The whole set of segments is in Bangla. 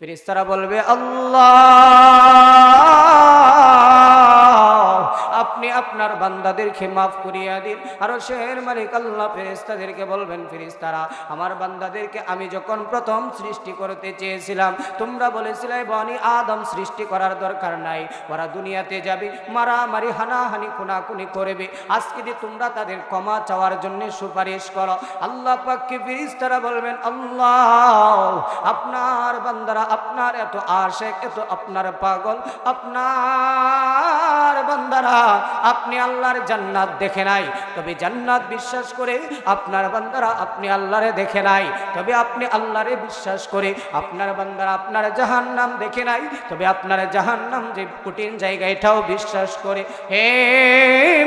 ফেরেশতারা বলবে আল্লাহ আপনি আপনার বান্দাদেরকে মাফ করিয়া দিন। আরশের মালিক আল্লাহ ফেরেশতাদেরকে বলবেন, ফেরেশতারা আমার বান্দাদেরকে আমি যখন প্রথম সৃষ্টি করতে চেয়েছিলাম তোমরা বলেছিলে বনি আদম সৃষ্টি করার দরকার নাই, ওরা দুনিয়াতে যাবে, মারামারি হানাহানি খুনাখুনি করবে, আজকে দিয়ে তোমরা তাদের ক্ষমা চাওয়ার জন্য সুপারিশ করো। আল্লাহ পাককে ফেরেশতারা বলবেন আল্লাহ আপনার বান্দারা আপনার এত আশিক, এত আপনার পাগল, আপনার বান্দারা আপনি আল্লাহর জান্নাত দেখে নাই, তবে জান্নাত বিশ্বাস করে আপনার বান্দারা আপনি আল্লাহরে দেখে নাই, তবে আপনি আল্লাহরে বিশ্বাস করে আপনার বান্দারা আপনার জাহান্নাম দেখে নাই, তবে আপনার জাহান্নাম যে কঠিন জায়গা এটাও বিশ্বাস করে। হে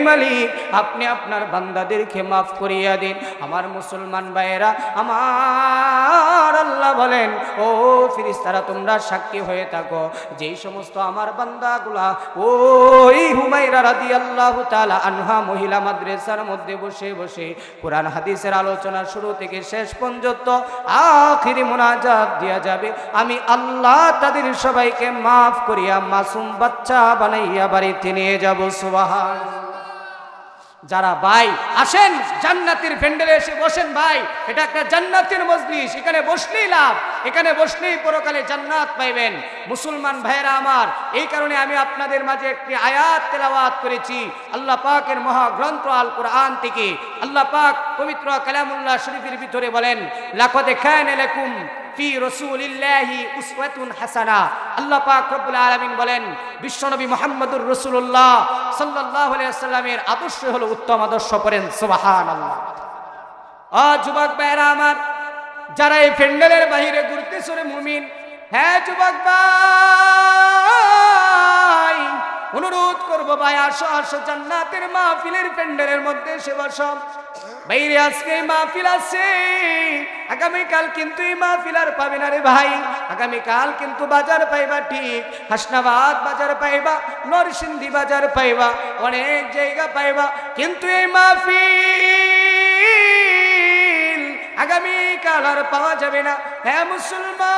মালিক আপনি আপনার বান্দাদেরকে মাফ করিয়া দিন। আমার মুসলমান ভাইয়েরা, আমার আল্লাহ বলেন ও ফেরেশতারা তোমরা সাক্ষী হয়ে থাকো, যেই সমস্ত আমার বান্দাগুলা ওই হুমায়রা রাদিয়াল্লাহু তাআলা আনহা মহিলা মাদ্রাসার মধ্যে বসে বসে কোরআন হাদিসের আলোচনা শুরু থেকে শেষ পর্যন্ত আখিরি মুনাজাত দিয়া যাবে, আমি আল্লাহ তাদের সবাইকে মাফ করিয়া মাসুম বাচ্চা বানাইয়া বাড়িতে নিয়ে যাব। সুবহানাল্লাহ। যারা ভাই আসেন জান্নাতের প্যান্ডেলে এসে বসেন ভাই, এটা একটা জান্নাতের মজলিস, এখানে বসলেই লাভ, এখানে বসলেই পরকালে জান্নাত পাইবেন। মুসলমান ভাইরা আমার, এই কারণে আমি আপনাদের মাঝে একটি আয়াত তেলাওয়াত করেছি আল্লাহ পাকের মহাগ্রন্থ আল কোরআন থেকে। আল্লাহ পাক পবিত্র কালামুল্লাহ শরীফের ভিতরে বলেন লাকাদ কানা লাকুম ফি রাসূলিল্লাহি উসওয়াতুন হাসানা। আল্লাহ পাক রব্বুল আলামিন বলেন বিশ্বনবী মুহাম্মদুর রাসূলুল্লাহ সাল্লাল্লাহু আলাইহি ওয়াসাল্লামের আদর্শ হলো উত্তম আদর্শ। পড়েন সুবহানাল্লাহ। যুবক ভাইরা আমার, যারা এই প্যান্ডেলের বাইরে ঘুরতেছে রে মুমিন, হ্যাঁ যুবক ভাই অনুরোধ করব ভাই আসো আসো জান্নাতের মাহফিলের প্যান্ডেলের মধ্যে এসে বসো। বাইরে আজকে মাহফিল আছে, আগামীকাল কিন্তু এই মাহফিল আর পাবে না রে ভাই। আগামীকাল কিন্তু বাজার পাইবা, ঠিক হাসনাবাদ বাজার পাইবা, নরসিংদী বাজার পাইবা, অনেক জায়গা পাইবা, কিন্তু এই মাহফিল আগামীকাল আর পাওয়া যাবে না। হ্যাঁ মুসলমান,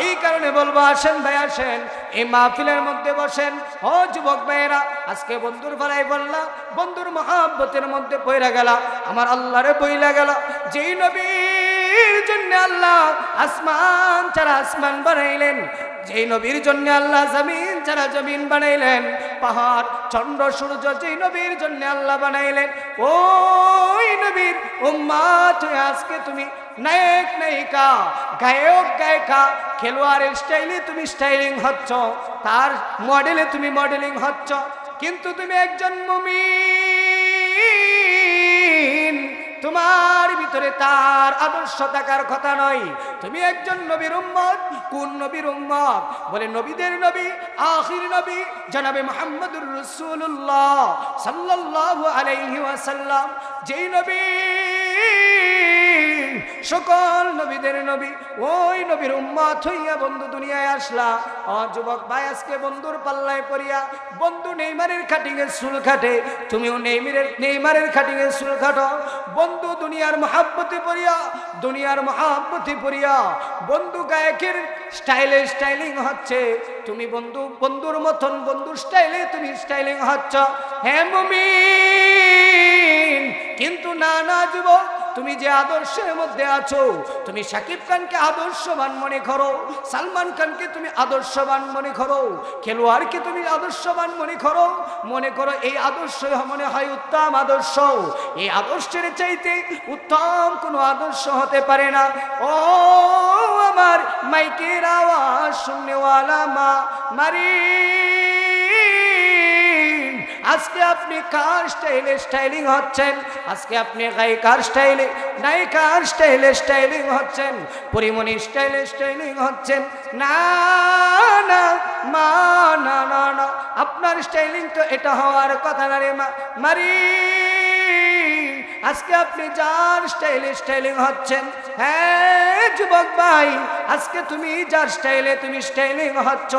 এই কারণে বলবো আসেন ভাই আসেন এই মাহফিলের মধ্যে বসেন। ও যুবক ভাইয়েরা, আজকে বন্ধুর ভালাই বললাম, বন্ধুর মহাব্বতের মধ্যে পয়রা গেল, আমার আল্লাহরে বইলা গেল, যেই নবীর জন্য আল্লাহ আসমান ছাড়া আসমান বানাইলেন, যেই নবীর জন্য আল্লাহ জমিন ছাড়া জমিন বানাইলেন, পাহাড় চন্দ্র সূর্য যেই নবীর জন্য আল্লাহ বানাইলেন, ওই নবীর উম্মত হয়ে আজকে তুমি নায়ক নায়িকা, গায়ক গায়িকা, খেলোয়াড়ের স্টাইলে তুমি স্টাইলিং হচ্ছ, তার মডেলে তুমি মডেলিং হচ্ছ, কিন্তু তুমি একজন মুমিন, তোমার ভিতরে তার আদর্শ থাকার কথা নয়। তুমি একজন নবীর উম্মত। কোন নবীর উম্মত? বলে নবীদের নবী, আখির নবী জনাবে মুহাম্মদুর রাসূলুল্লাহ সাল্লাল্লাহু আলাইহি ওয়াসাল্লাম, যেই নবী সকল নবীদের নবী, ওই নবীর উম্মত হইয়া বন্ধু দুনিয়ায় আসলা। যুবক ভাই, আজকে বন্ধুর পাল্লায় পড়িয়া বন্ধু নেইমারের কাটিং এর চুল কাটে, তুমিও নেইমারের কাটিং এর চুল কাটো। বন্ধু দুনিয়ার মহাব্বতে পড়িয়া, দুনিয়ার মহাব্বতে পড়িয়া বন্ধু গায়কের স্টাইলে স্টাইলিং হচ্ছে, তুমি বন্ধুর মতন বন্ধুর স্টাইলে তুমি স্টাইলিং হচ্ছ। হ্যাঁ মুমিন, কিন্তু না না যুবক, তুমি যে আদর্শের মধ্যে আছো, তুমি শাকিব খানকে আদর্শবান মনে করো, সালমান খানকে তুমি আদর্শবান মনে করো, খেলোয়াড়কে তুমি আদর্শবান মনে করো, এই আদর্শ মনে হয় উত্তম আদর্শ। এই আদর্শের চাইতে উত্তম কোনো আদর্শ হতে পারে না। ও আমার মাইকের আওয়াজ শুননেওয়ালা মা মারি, আজকে আপনি কার স্টাইলে স্টাইলিং হচ্ছেন? আজকে আপনি গায়িকার স্টাইলে নায়িকার স্টাইলে স্টাইলিং হচ্ছেন, পরিমণি স্টাইলে স্টাইলিং হচ্ছেন? না না মা, না না না, আপনার স্টাইলিং তো এটা হওয়ার কথা না রে মা মারি। আজকে আপনি যার স্টাইলে স্টাইলিং হচ্ছেন, হ্যাঁ যুবক ভাই, আজকে তুমি যার স্টাইলে তুমি স্টাইলিং হচ্ছ,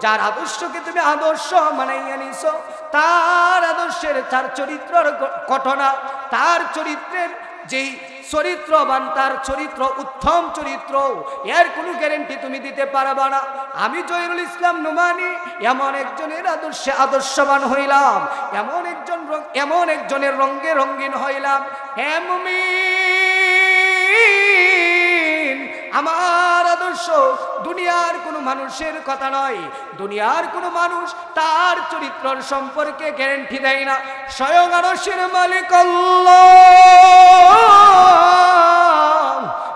যার আদর্শকে তুমি আদর্শ বানাইয়া নিছো, তার আদর্শের, তার চরিত্রের ঘটনা, তার চরিত্রের যেই চরিত্রবান, তার চরিত্র উত্তম চরিত্র, এর কোনো গ্যারেন্টি তুমি দিতে পারবা না। আমি জহিরুল ইসলাম নোমানী এমন একজনের আদর্শে আদর্শবান হইলাম, এমন একজনের রঙে রঙিন হইলাম। হে মুমিন, আমার আদর্শ দুনিয়ার কোনো মানুষের কথা নয়। দুনিয়ার কোনো মানুষ তার চরিত্রের সম্পর্কে গ্যারান্টি দেয় না। স্বয়ং আরশের মালিক আল্লাহ,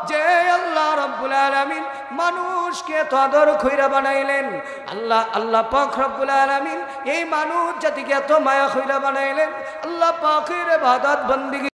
যে আল্লাহ রাব্বুল আলামিন মানুষকে এত আদর কইরা বানাইলেন, আল্লাহ পাক রব্বুল আলামিন এই মানুষ জাতিকে এত মায়া কইরা বানাইলেন। আল্লাহ পাকের ইবাদত বন্দেগী